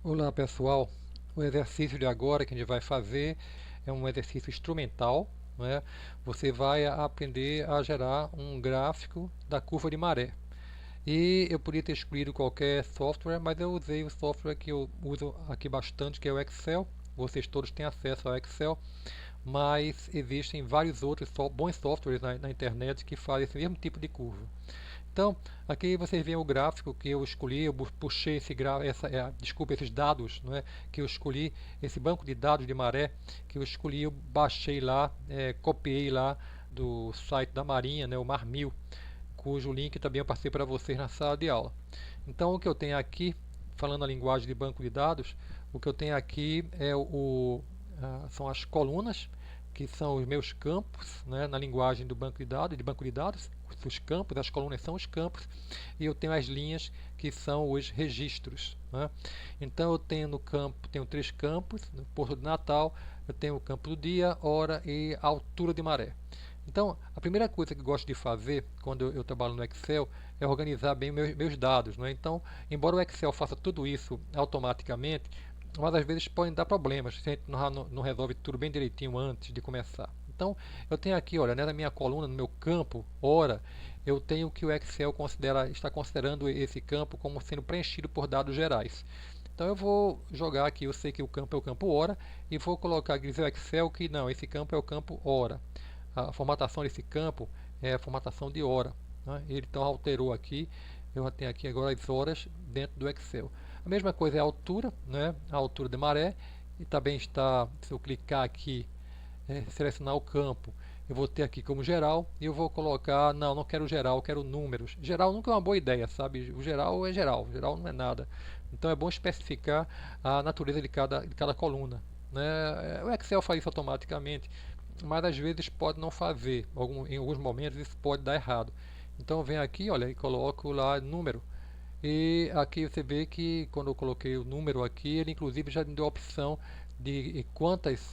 Olá pessoal, o exercício de agora que a gente vai fazer é um exercício instrumental, né? Você vai aprender a gerar um gráfico da curva de maré. E eu podia ter escolhido qualquer software, mas eu usei o software que eu uso aqui bastante, que é o Excel. Vocês todos têm acesso ao Excel, mas existem vários outros bons softwares na internet que fazem esse mesmo tipo de curva. Então, aqui vocês veem o gráfico que eu escolhi, eu puxei desculpa, esses dados, não é, que eu escolhi, esse banco de dados de maré que eu escolhi, eu baixei lá, copiei lá do site da Marinha, né, o Mar 1000, cujo link também eu passei para vocês na sala de aula. Então, o que eu tenho aqui, falando a linguagem de banco de dados, o que eu tenho aqui são as colunas, que são os meus campos, né, na linguagem do banco de dados, os campos, as colunas são os campos, e eu tenho as linhas que são os registros, né? Então eu tenho no campo, tenho três campos, no Porto de Natal, eu tenho o campo do dia, hora e altura de maré. Então, a primeira coisa que eu gosto de fazer quando eu trabalho no Excel é organizar bem meus dados, não é? Então, embora o Excel faça tudo isso automaticamente, mas às vezes podem dar problemas se a gente não resolve tudo bem direitinho antes de começar. Então, eu tenho aqui, olha, né, na minha coluna, no meu campo, hora, eu tenho que o Excel está considerando esse campo como sendo preenchido por dados gerais. Então eu vou jogar aqui, eu sei que o campo é o campo hora, e vou colocar, dizer ao Excel que não, esse campo é o campo hora. A formatação desse campo é a formatação de hora, né? Ele então alterou aqui, eu tenho aqui agora as horas dentro do Excel. A mesma coisa é a altura, né? A altura de maré, e também está, se eu clicar aqui, selecionar o campo, eu vou ter aqui como geral, e eu vou colocar, não quero geral, quero números. Geral nunca é uma boa ideia, sabe? O geral é geral, geral não é nada. Então é bom especificar a natureza de cada coluna, né? O Excel faz isso automaticamente, mas às vezes pode não fazer. Em alguns momentos isso pode dar errado. Então eu venho aqui, olha, e coloco lá número. E aqui você vê que quando eu coloquei o número aqui, ele inclusive já me deu a opção de quantas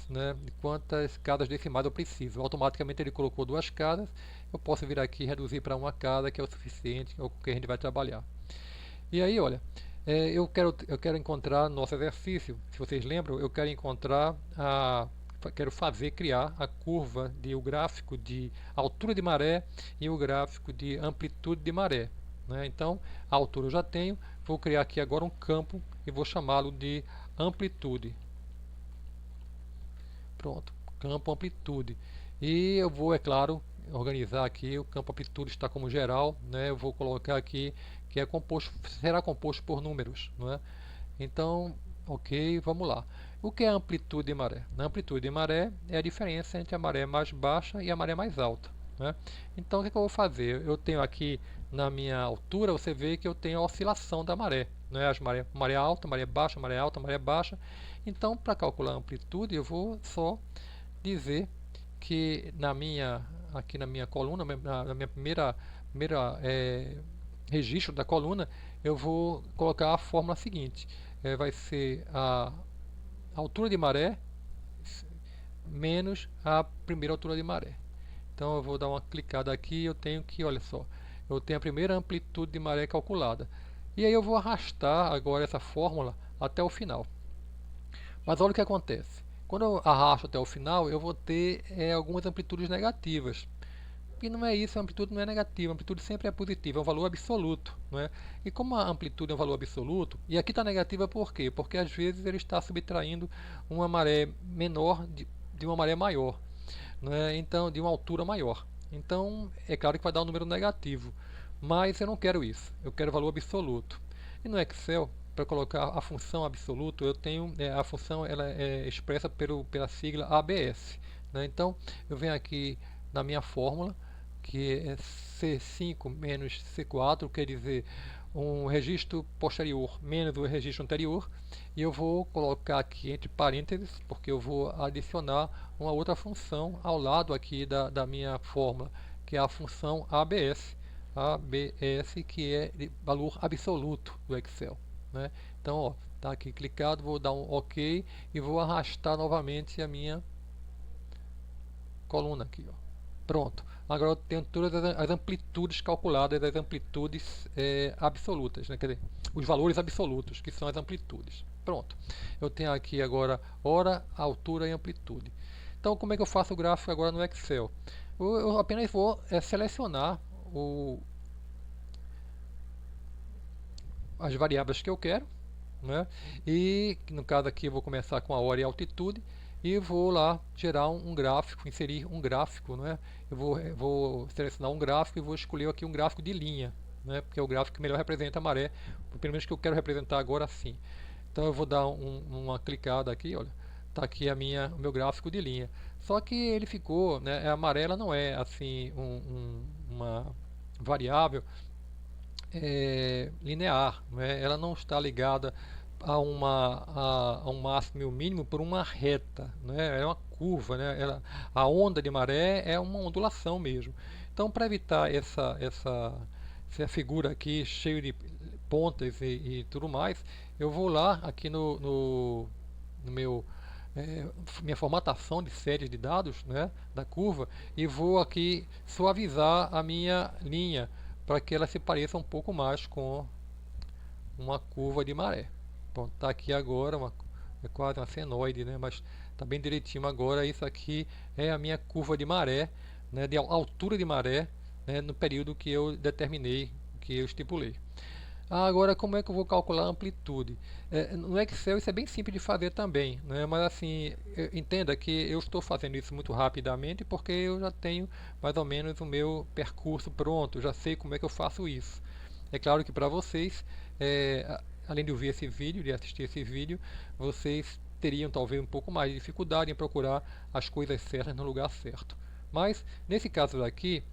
casas decimais eu preciso. Automaticamente ele colocou duas casas. Eu posso vir aqui e reduzir para uma casa, que é o suficiente, que é o que a gente vai trabalhar. E aí, olha, eu quero encontrar nosso exercício. Se vocês lembram, eu quero quero criar a curva o gráfico de altura de maré e o gráfico de amplitude de maré, né? Então, a altura eu já tenho, vou criar aqui agora um campo e vou chamá-lo de amplitude. Pronto, campo amplitude. E eu vou, é claro, organizar aqui, o campo amplitude está como geral, né? Eu vou colocar aqui que será composto por números, não é? Então, ok, vamos lá. O que é amplitude de maré? Na amplitude de maré é a diferença entre a maré mais baixa e a maré mais alta, né? Então, o que eu vou fazer? Eu tenho aqui na minha altura, você vê que eu tenho a oscilação da maré, né? Maré alta, maré baixa, maré alta, maré baixa. Então, para calcular a amplitude, eu vou só dizer que aqui na minha coluna, na minha primeira registro da coluna, eu vou colocar a fórmula seguinte. Vai ser a altura de maré menos a primeira altura de maré. Então eu vou dar uma clicada aqui e eu tenho que, olha só, eu tenho a primeira amplitude de maré calculada. E aí eu vou arrastar agora essa fórmula até o final. Mas olha o que acontece. Quando eu arrasto até o final, eu vou ter algumas amplitudes negativas. E não é isso, a amplitude não é negativa, a amplitude sempre é positiva, é um valor absoluto, não é? E como a amplitude é um valor absoluto, e aqui está negativa por quê? Porque às vezes ele está subtraindo uma maré menor de uma maré maior, não é? Então, de uma altura maior. Então, é claro que vai dar um número negativo, mas eu não quero isso, eu quero valor absoluto. E no Excel, para colocar a função absoluto, eu tenho a função ela é expressa pela sigla ABS, né? Então, eu venho aqui na minha fórmula, que é C5 menos C4, quer dizer, um registro posterior menos o registro anterior, e eu vou colocar aqui entre parênteses, porque eu vou adicionar uma outra função ao lado aqui da minha fórmula, que é a função ABS, que é de valor absoluto do Excel, né? Então, está aqui clicado, vou dar um OK e vou arrastar novamente a minha coluna aqui, ó. Pronto. Agora eu tenho todas as amplitudes calculadas, as amplitudes absolutas, né? Quer dizer, os valores absolutos, que são as amplitudes. Pronto, eu tenho aqui agora hora, altura e amplitude. Então como é que eu faço o gráfico agora no Excel? Eu apenas vou selecionar as variáveis que eu quero, né? E no caso aqui eu vou começar com a hora e a altitude e vou lá gerar um gráfico, inserir um gráfico, né? Eu vou selecionar um gráfico e vou escolher aqui um gráfico de linha, né? Porque é o gráfico que melhor representa a maré, pelo menos que eu quero representar agora sim. Então eu vou dar uma clicada aqui, olha, tá aqui o meu gráfico de linha. Só que ele ficou, né? A amarela não é assim uma variável linear, né? Ela não está ligada a um máximo e um mínimo por uma reta, né? É uma curva, né? A onda de maré é uma ondulação mesmo. Então, para evitar essa figura aqui cheio de pontas e tudo mais, eu vou lá aqui no meu minha formatação de séries de dados, né, da curva, e vou aqui suavizar a minha linha para que ela se pareça um pouco mais com uma curva de maré. Bom, tá aqui agora, é quase uma senoide, né? Mas tá bem direitinho agora. Isso aqui é a minha curva de maré, né? De altura de maré, né? No período que eu determinei, que eu estipulei. Agora, como é que eu vou calcular a amplitude? No Excel isso é bem simples de fazer também, né? Mas assim, entenda que eu estou fazendo isso muito rapidamente porque eu já tenho mais ou menos o meu percurso pronto, já sei como é que eu faço isso. É claro que para vocês, além de ouvir esse vídeo, de assistir esse vídeo, vocês teriam talvez um pouco mais de dificuldade em procurar as coisas certas no lugar certo. Mas, nesse caso daqui,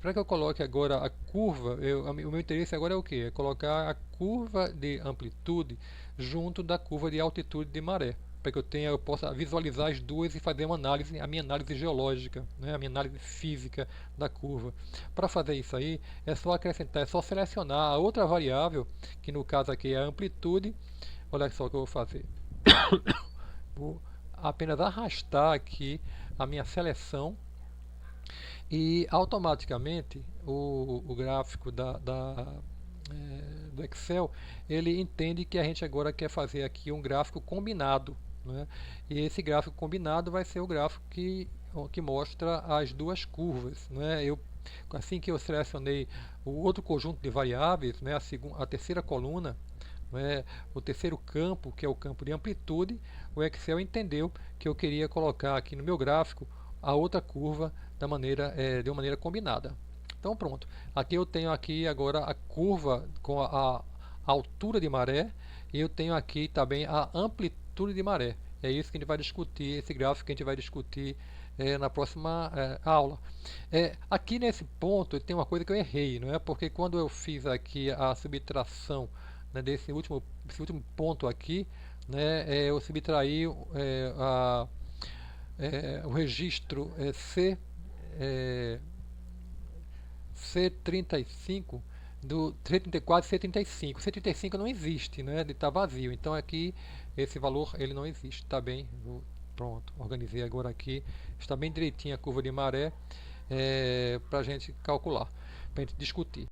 para que eu coloque agora a curva, o meu interesse agora é o que? É colocar a curva de amplitude junto da curva de altitude de maré, para que eu possa visualizar as duas e fazer a minha análise geológica, né, a minha análise física da curva. Para fazer isso aí, é só acrescentar, é só selecionar a outra variável, que no caso aqui é a amplitude. Olha só o que eu vou fazer. Vou apenas arrastar aqui a minha seleção e automaticamente o gráfico do Excel, ele entende que a gente agora quer fazer aqui um gráfico combinado, né? E esse gráfico combinado vai ser o gráfico que mostra as duas curvas, né? Assim que eu selecionei o outro conjunto de variáveis, né, a terceira coluna, né, o terceiro campo, que é o campo de amplitude, o Excel entendeu que eu queria colocar aqui no meu gráfico a outra curva de uma maneira combinada. Então pronto, aqui eu tenho aqui agora a curva com a altura de maré e eu tenho aqui também a amplitude de maré. É isso que a gente vai discutir, esse gráfico que a gente vai discutir na próxima aula. Aqui nesse ponto tem uma coisa que eu errei, não é? Porque quando eu fiz aqui a subtração, né, desse último ponto aqui, né, eu subtraí o registro C35 do C34 e C35. C35 não existe, né? Ele está vazio. Então aqui esse valor ele não existe. Está bem? Pronto, organizei agora aqui. Está bem direitinho a curva de maré para a gente calcular, para a gente discutir.